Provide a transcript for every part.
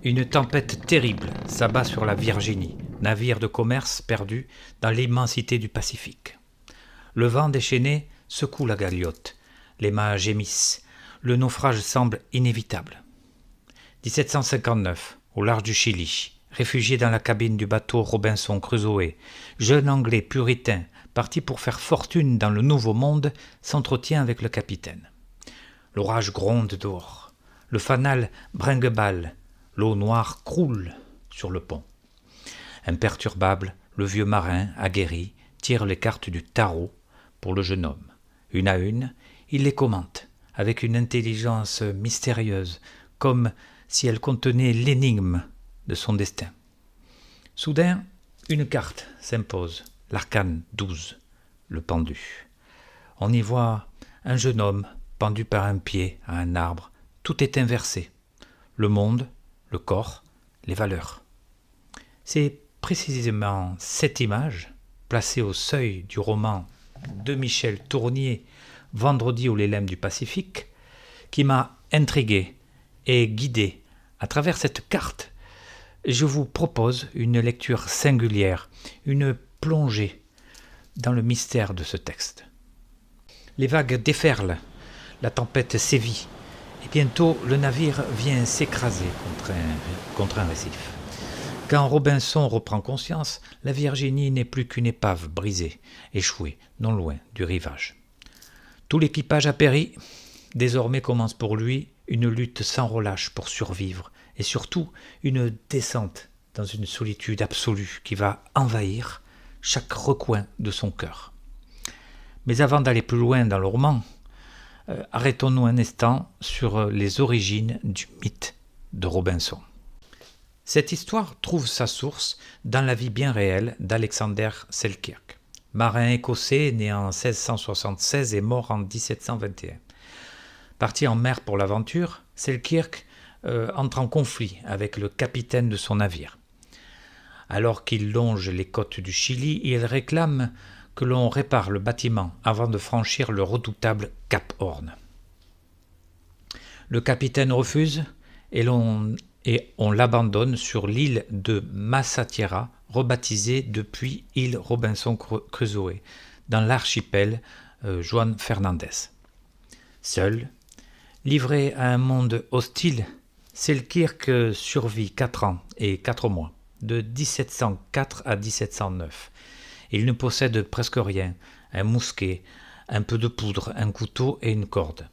Une tempête terrible s'abat sur la Virginie, navire de commerce perdu dans l'immensité du Pacifique. Le vent déchaîné secoue la galiote, les mâts gémissent, le naufrage semble inévitable. 1759, au large du Chili, réfugié dans la cabine du bateau Robinson Crusoe, jeune Anglais puritain parti pour faire fortune dans le Nouveau Monde, s'entretient avec le capitaine. L'orage gronde dehors, le fanal brinque-balle, l'eau noire croule sur le pont. Imperturbable, le vieux marin, aguerri, tire les cartes du tarot pour le jeune homme. Une à une, il les commente, avec une intelligence mystérieuse, comme si elle contenait l'énigme de son destin. Soudain, une carte s'impose, l'arcane 12, le pendu. On y voit un jeune homme pendu par un pied à un arbre. Tout est inversé. Le monde, le corps, les valeurs. C'est précisément cette image, placée au seuil du roman de Michel Tournier, Vendredi ou les lemmes du Pacifique, qui m'a intrigué et guidé. À travers cette carte, je vous propose une lecture singulière, une plongée dans le mystère de ce texte. Les vagues déferlent, la tempête sévit, et bientôt le navire vient s'écraser contre un récif. Quand Robinson reprend conscience, la Virginie n'est plus qu'une épave brisée, échouée, non loin du rivage. Tout l'équipage a péri. Désormais commence pour lui une lutte sans relâche pour survivre, et surtout une descente dans une solitude absolue qui va envahir chaque recoin de son cœur. Mais avant d'aller plus loin dans le roman, arrêtons-nous un instant sur les origines du mythe de Robinson. Cette histoire trouve sa source dans la vie bien réelle d'Alexander Selkirk, marin écossais né en 1676 et mort en 1721. Parti en mer pour l'aventure, Selkirk entre en conflit avec le capitaine de son navire. Alors qu'il longe les côtes du Chili, il réclame que l'on répare le bâtiment avant de franchir le redoutable Cap Horn. Le capitaine refuse et on l'abandonne sur l'île de Massatiera, rebaptisée depuis île Robinson Crusoe, dans l'archipel Juan Fernandez. Seul, livré à un monde hostile, Selkirk survit 4 ans et 4 mois, de 1704 à 1709. Il ne possède presque rien, un mousquet, un peu de poudre, un couteau et une corde.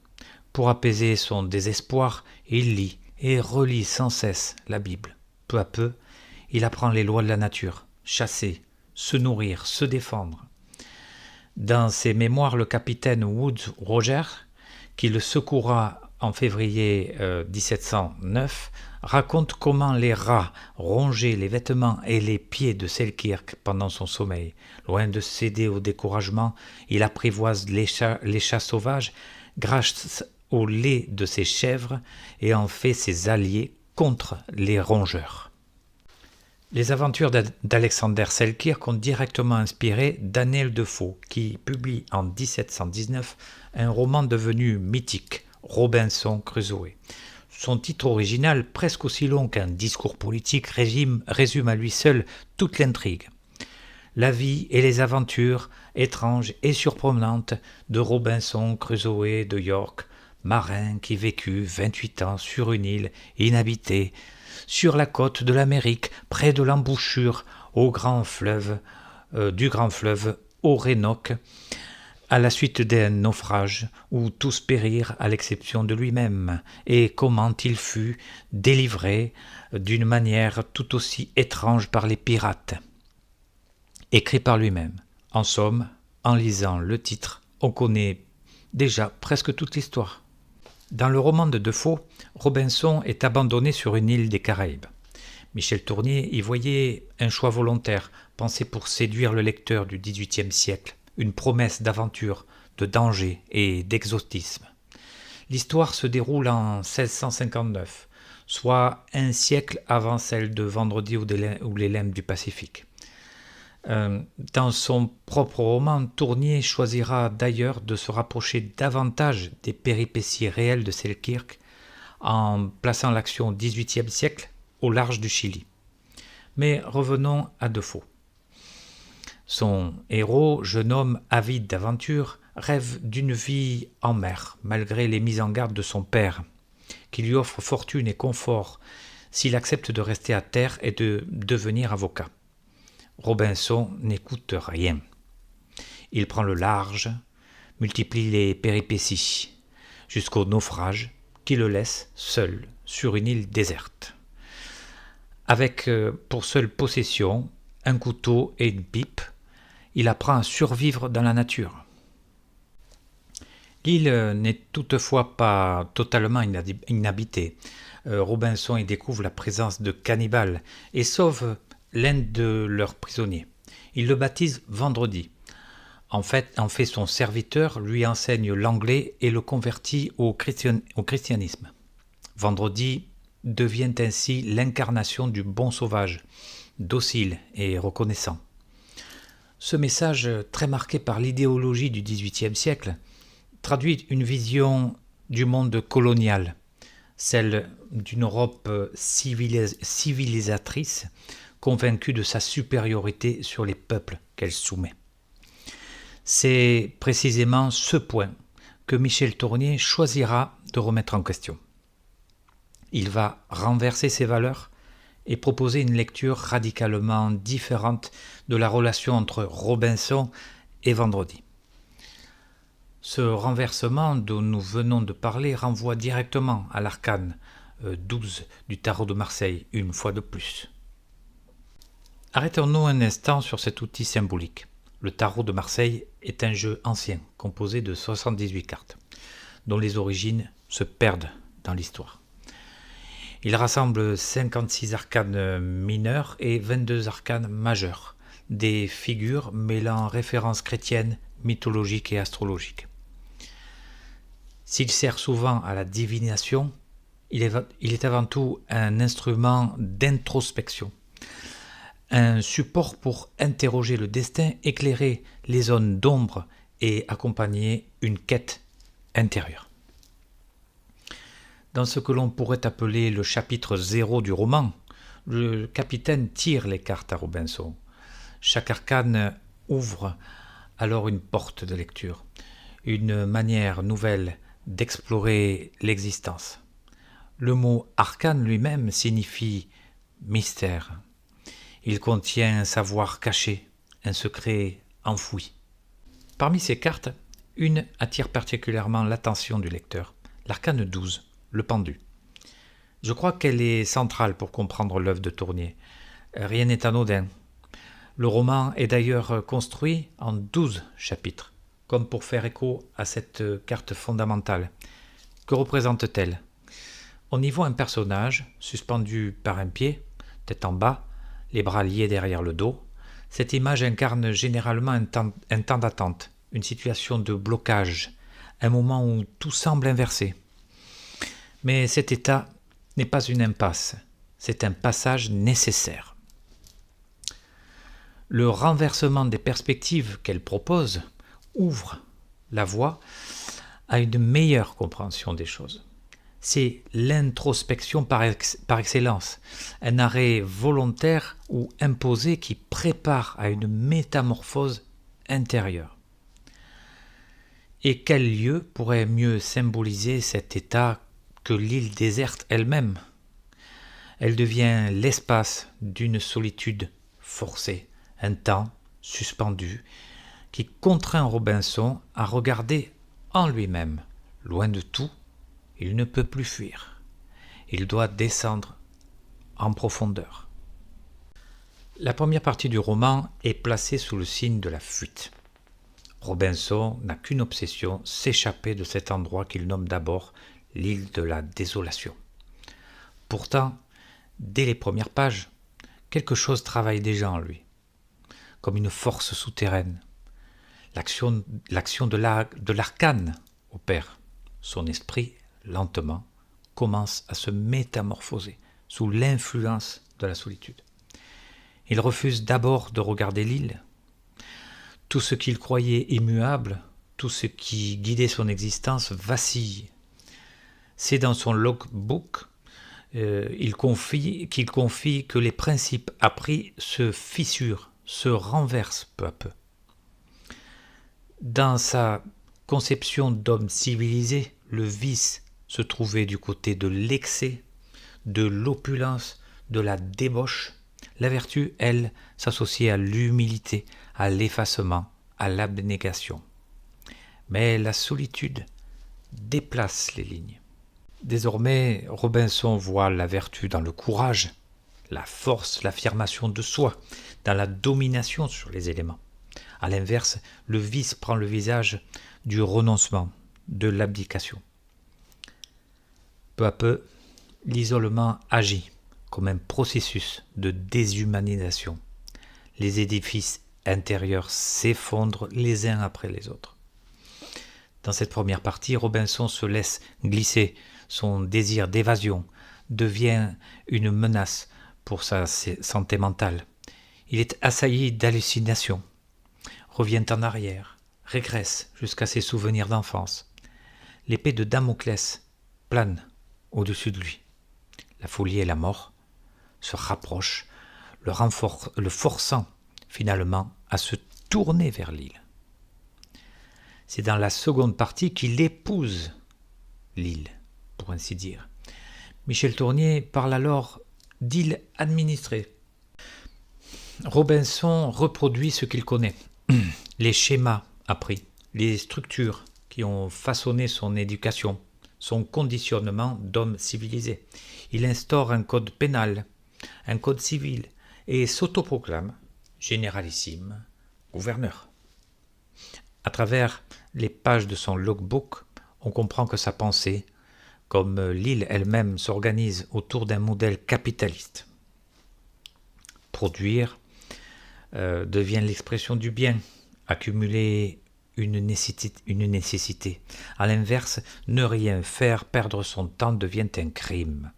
Pour apaiser son désespoir, il lit et relit sans cesse la Bible. Peu à peu, il apprend les lois de la nature, chasser, se nourrir, se défendre. Dans ses mémoires, le capitaine Woodes Roger, qui le secourra en février 1709, raconte comment les rats rongeaient les vêtements et les pieds de Selkirk pendant son sommeil. Loin de céder au découragement, il apprivoise les chats sauvages grâce au lait de ses chèvres et en fait ses alliés contre les rongeurs. Les aventures d'Alexander Selkirk ont directement inspiré Daniel Defoe, qui publie en 1719 un roman devenu mythique, Robinson Crusoe. Son titre original, presque aussi long qu'un discours politique, résume à lui seul toute l'intrigue. La vie et les aventures étranges et surprenantes de Robinson Crusoe de York, marin qui vécut 28 ans sur une île inhabitée, sur la côte de l'Amérique, près de l'embouchure du grand fleuve Orénoque, à la suite d'un naufrage où tous périrent à l'exception de lui-même, et comment il fut délivré d'une manière tout aussi étrange par les pirates. Écrit par lui-même. En somme, en lisant le titre, on connaît déjà presque toute l'histoire. Dans le roman de Defoe, Robinson est abandonné sur une île des Caraïbes. Michel Tournier y voyait un choix volontaire, pensé pour séduire le lecteur du XVIIIe siècle, une promesse d'aventure, de danger et d'exotisme. L'histoire se déroule en 1659, soit un siècle avant celle de Vendredi ou les lemmes du Pacifique. Dans son propre roman, Tournier choisira d'ailleurs de se rapprocher davantage des péripéties réelles de Selkirk en plaçant l'action au XVIIIe siècle au large du Chili. Mais revenons à Defoe. Son héros, jeune homme avide d'aventure, rêve d'une vie en mer, malgré les mises en garde de son père, qui lui offre fortune et confort s'il accepte de rester à terre et de devenir avocat. Robinson n'écoute rien. Il prend le large, multiplie les péripéties, jusqu'au naufrage qui le laisse seul sur une île déserte. Avec pour seule possession un couteau et une pipe, il apprend à survivre dans la nature. L'île n'est toutefois pas totalement inhabitée. Robinson y découvre la présence de cannibales et sauve l'un de leurs prisonniers. Il le baptise Vendredi. En fait son serviteur, lui enseigne l'anglais et le convertit au christianisme. Vendredi devient ainsi l'incarnation du bon sauvage, docile et reconnaissant. Ce message, très marqué par l'idéologie du XVIIIe siècle, traduit une vision du monde colonial, celle d'une Europe civilisatrice, convaincue de sa supériorité sur les peuples qu'elle soumet. C'est précisément ce point que Michel Tournier choisira de remettre en question. Il va renverser ces valeurs et proposer une lecture radicalement différente de la relation entre Robinson et Vendredi. Ce renversement dont nous venons de parler renvoie directement à l'arcane 12 du tarot de Marseille, une fois de plus. Arrêtons-nous un instant sur cet outil symbolique. Le tarot de Marseille est un jeu ancien, composé de 78 cartes, dont les origines se perdent dans l'histoire. Il rassemble 56 arcanes mineurs et 22 arcanes majeurs, des figures mêlant références chrétiennes, mythologiques et astrologiques. S'il sert souvent à la divination, il est avant tout un instrument d'introspection, un support pour interroger le destin, éclairer les zones d'ombre et accompagner une quête intérieure. Dans ce que l'on pourrait appeler le chapitre 0 du roman, le capitaine tire les cartes à Robinson. Chaque arcane ouvre alors une porte de lecture, une manière nouvelle d'explorer l'existence. Le mot arcane lui-même signifie mystère. Il contient un savoir caché, un secret enfoui. Parmi ces cartes, une attire particulièrement l'attention du lecteur, l'arcane 12, le pendu. Je crois qu'elle est centrale pour comprendre l'œuvre de Tournier. Rien n'est anodin. Le roman est d'ailleurs construit en 12 chapitres, comme pour faire écho à cette carte fondamentale. Que représente-t-elle ? On y voit un personnage suspendu par un pied, tête en bas, les bras liés derrière le dos. Cette image incarne généralement un temps d'attente, une situation de blocage, un moment où tout semble inversé. Mais cet état n'est pas une impasse, c'est un passage nécessaire. Le renversement des perspectives qu'elle propose ouvre la voie à une meilleure compréhension des choses. C'est l'introspection par excellence, un arrêt volontaire ou imposé qui prépare à une métamorphose intérieure. Et quel lieu pourrait mieux symboliser cet état que l'île déserte elle-même ? Elle devient l'espace d'une solitude forcée, un temps suspendu, qui contraint Robinson à regarder en lui-même. Loin de tout, il ne peut plus fuir. Il doit descendre en profondeur. La première partie du roman est placée sous le signe de la fuite. Robinson n'a qu'une obsession, s'échapper de cet endroit qu'il nomme d'abord l'île de la désolation. Pourtant, dès les premières pages, quelque chose travaille déjà en lui, comme une force souterraine. L'action de l'arcane opère. Son esprit, lentement, commence à se métamorphoser sous l'influence de la solitude. Il refuse d'abord de regarder l'île. Tout ce qu'il croyait immuable, tout ce qui guidait son existence vacille. C'est dans son logbook qu'il confie que les principes appris se fissurent, se renversent peu à peu. Dans sa conception d'homme civilisé, le vice se trouvait du côté de l'excès, de l'opulence, de la débauche. La vertu, elle, s'associait à l'humilité, à l'effacement, à l'abnégation. Mais la solitude déplace les lignes. Désormais, Robinson voit la vertu dans le courage, la force, l'affirmation de soi, dans la domination sur les éléments. À l'inverse, le vice prend le visage du renoncement, de l'abdication. Peu à peu, l'isolement agit comme un processus de déshumanisation. Les édifices intérieurs s'effondrent les uns après les autres. Dans cette première partie, Robinson se laisse glisser. Son désir d'évasion devient une menace pour sa santé mentale. Il est assailli d'hallucinations, revient en arrière, régresse jusqu'à ses souvenirs d'enfance. L'épée de Damoclès plane au-dessus de lui. La folie et la mort se rapprochent, le forçant finalement à se tourner vers l'île. C'est dans la seconde partie qu'il épouse l'île, pour ainsi dire. Michel Tournier parle alors d'île administrée. Robinson reproduit ce qu'il connaît, les schémas appris, les structures qui ont façonné son éducation, son conditionnement d'homme civilisé. Il instaure un code pénal, un code civil, et s'autoproclame généralissime, gouverneur. À travers les pages de son logbook, on comprend que sa pensée, comme l'île elle-même, s'organise autour d'un modèle capitaliste. Produire devient l'expression du bien, accumuler une nécessité. À l'inverse, ne rien faire, perdre son temps devient un crime.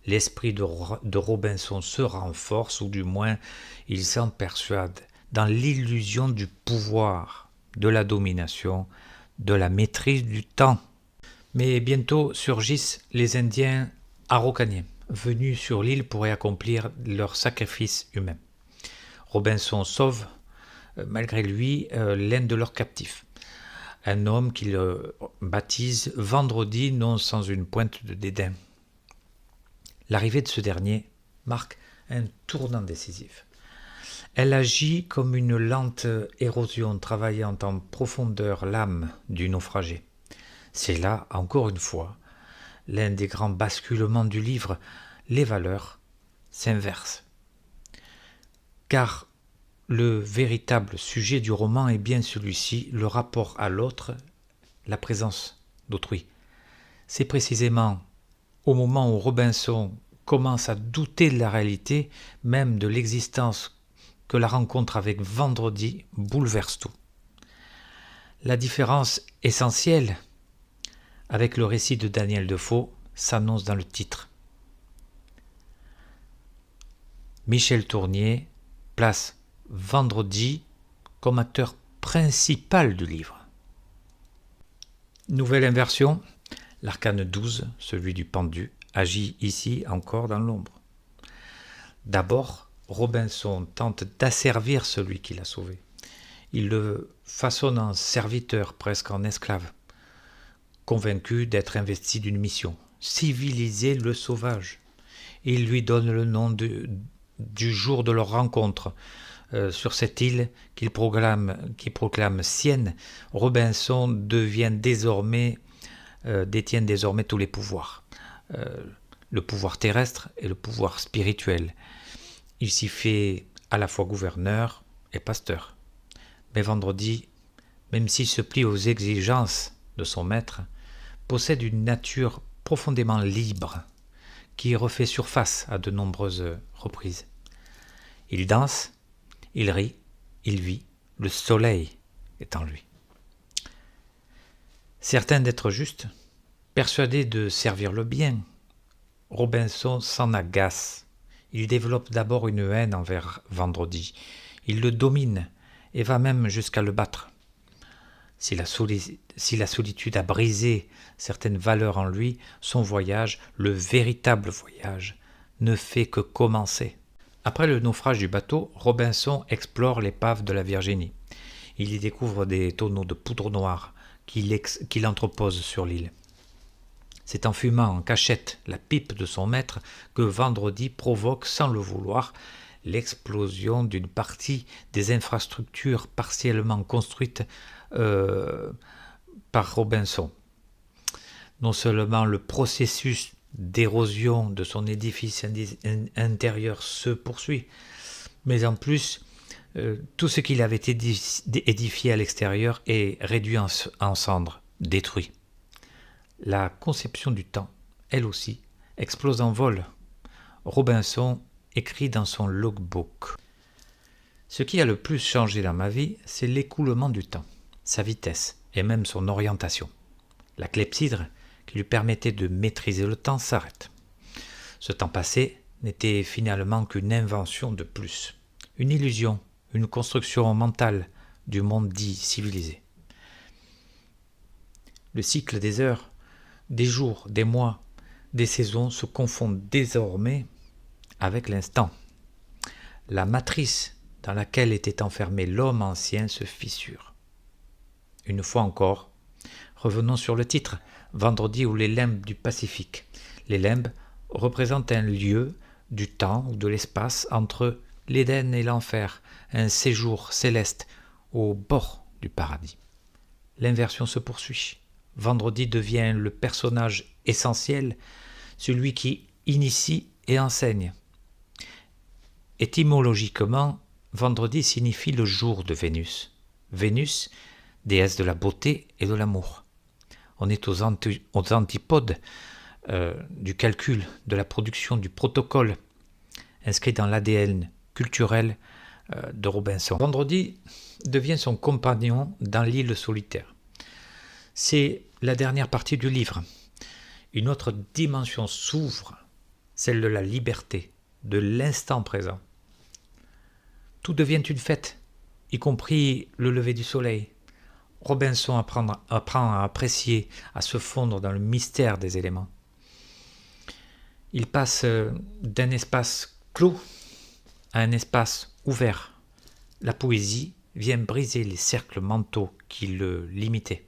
L'esprit de Robinson se renforce, ou du moins il s'en persuade, dans l'illusion du pouvoir, de la domination, de la maîtrise du temps. Mais bientôt surgissent les Indiens araucaniens, venus sur l'île pour y accomplir leur sacrifice humain. Robinson sauve, malgré lui, l'un de leurs captifs, un homme qu'il baptise Vendredi, non sans une pointe de dédain. L'arrivée de ce dernier marque un tournant décisif. Elle agit comme une lente érosion travaillant en profondeur l'âme du naufragé. C'est là, encore une fois, l'un des grands basculements du livre. Les valeurs s'inversent. Car le véritable sujet du roman est bien celui-ci, le rapport à l'autre, la présence d'autrui. C'est précisément au moment où Robinson commence à douter de la réalité, même de l'existence, que la rencontre avec Vendredi bouleverse tout. La différence essentielle avec le récit de Daniel Defoe s'annonce dans le titre. Michel Tournier place Vendredi comme acteur principal du livre. Nouvelle inversion, l'arcane 12, celui du pendu, agit ici encore dans l'ombre. D'abord, Robinson tente d'asservir celui qui l'a sauvé. Il le façonne en serviteur, presque en esclave, convaincu d'être investi d'une mission, civiliser le sauvage. Il lui donne le nom du jour de leur rencontre. Sur cette île qu'il proclame sienne, Robinson détient désormais tous les pouvoirs. Le pouvoir terrestre et le pouvoir spirituel. Il s'y fait à la fois gouverneur et pasteur. Mais Vendredi, même s'il se plie aux exigences de son maître, possède une nature profondément libre qui refait surface à de nombreuses reprises. Il danse, il rit, il vit, le soleil est en lui. Certain d'être juste, persuadé de servir le bien, Robinson s'en agace. Il développe d'abord une haine envers Vendredi. Il le domine et va même jusqu'à le battre. Si la solitude a brisé certaines valeurs en lui, son voyage, le véritable voyage, ne fait que commencer. Après le naufrage du bateau, Robinson explore l'épave de la Virginie. Il y découvre des tonneaux de poudre noire qu'il entrepose sur l'île. C'est en fumant en cachette la pipe de son maître que Vendredi provoque, sans le vouloir, l'explosion d'une partie des infrastructures partiellement construites par Robinson. Non seulement le processus d'érosion de son édifice intérieur se poursuit, mais en plus, tout ce qu'il avait édifié à l'extérieur est réduit en cendres, détruit. La conception du temps, elle aussi, explose en vol. Robinson écrit dans son logbook: « Ce qui a le plus changé dans ma vie, c'est l'écoulement du temps, sa vitesse et même son orientation. La clepsydre, qui lui permettait de maîtriser le temps, s'arrête. Ce temps passé n'était finalement qu'une invention de plus, une illusion, une construction mentale du monde dit civilisé. Le cycle des heures, des jours, des mois, des saisons se confondent désormais avec l'instant. La matrice dans laquelle était enfermé l'homme ancien se fissure. Une fois encore, revenons sur le titre, Vendredi ou les limbes du Pacifique. Les limbes représentent un lieu du temps ou de l'espace entre l'Éden et l'enfer, un séjour céleste au bord du paradis. L'inversion se poursuit. Vendredi devient le personnage essentiel, celui qui initie et enseigne. Étymologiquement, Vendredi signifie le jour de Vénus. Vénus, déesse de la beauté et de l'amour. On est aux antipodes du calcul, de la production du protocole inscrit dans l'ADN culturel de Robinson. Vendredi devient son compagnon dans l'île solitaire. C'est la dernière partie du livre. Une autre dimension s'ouvre, celle de la liberté, de l'instant présent. Tout devient une fête, y compris le lever du soleil. Robinson apprend à apprécier, à se fondre dans le mystère des éléments. Il passe d'un espace clos à un espace ouvert. La poésie vient briser les cercles mentaux qui le limitaient.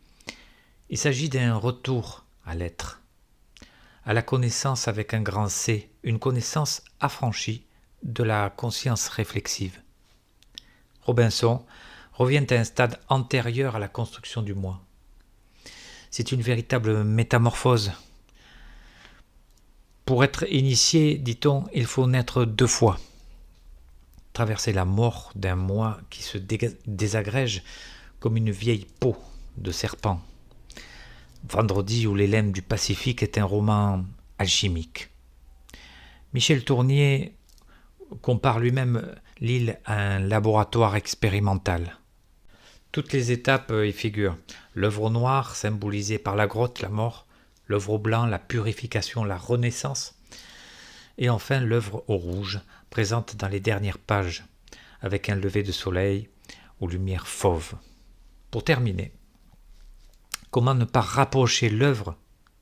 Il s'agit d'un retour à l'être, à la connaissance avec un grand C, une connaissance affranchie de la conscience réflexive. Robinson revient à un stade antérieur à la construction du moi. C'est une véritable métamorphose. Pour être initié, dit-on, il faut naître 2 fois. Traverser la mort d'un moi qui se désagrège comme une vieille peau de serpent. Vendredi ou les limbes du Pacifique est un roman alchimique. Michel Tournier compare lui-même l'île à un laboratoire expérimental. Toutes les étapes y figurent. L'œuvre au noir, symbolisée par la grotte, la mort. L'œuvre au blanc, la purification, la renaissance. Et enfin l'œuvre au rouge, présente dans les dernières pages, avec un lever de soleil aux lumières fauves. Pour terminer, comment ne pas rapprocher l'œuvre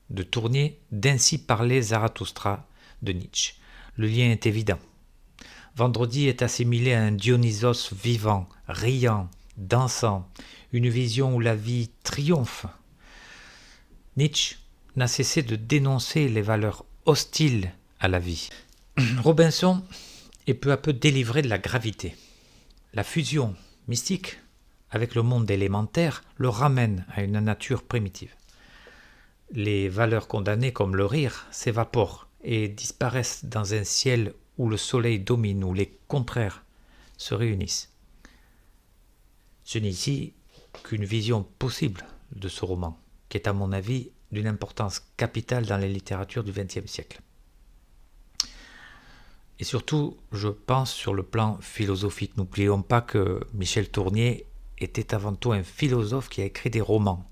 de Tournier d'Ainsi parlait Zarathustra de Nietzsche? Le lien est évident. Vendredi est assimilé à un Dionysos vivant, riant, dansant, une vision où la vie triomphe. Nietzsche n'a cessé de dénoncer les valeurs hostiles à la vie. Robinson est peu à peu délivré de la gravité. La fusion mystique avec le monde élémentaire le ramène à une nature primitive. Les valeurs condamnées comme le rire s'évaporent et disparaissent dans un ciel où le soleil domine, où les contraires se réunissent. Ce n'est ici qu'une vision possible de ce roman, qui est à mon avis d'une importance capitale dans la littérature du XXe siècle. Et surtout, je pense sur le plan philosophique. N'oublions pas que Michel Tournier était avant tout un philosophe qui a écrit des romans.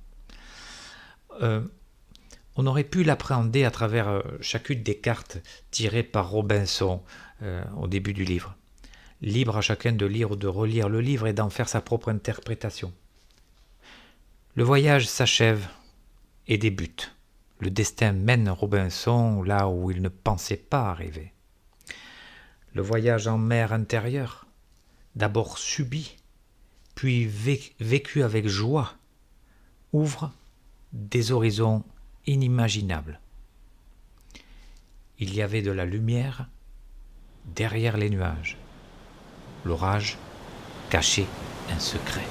On aurait pu l'appréhender à travers chacune des cartes tirées par Robinson au début du livre. Libre à chacun de lire ou de relire le livre et d'en faire sa propre interprétation. Le voyage s'achève et débute. Le destin mène Robinson là où il ne pensait pas arriver. Le voyage en mer intérieure, d'abord subi, puis vécu avec joie, ouvre des horizons inimaginables. Il y avait de la lumière derrière les nuages. L'orage cachait un secret.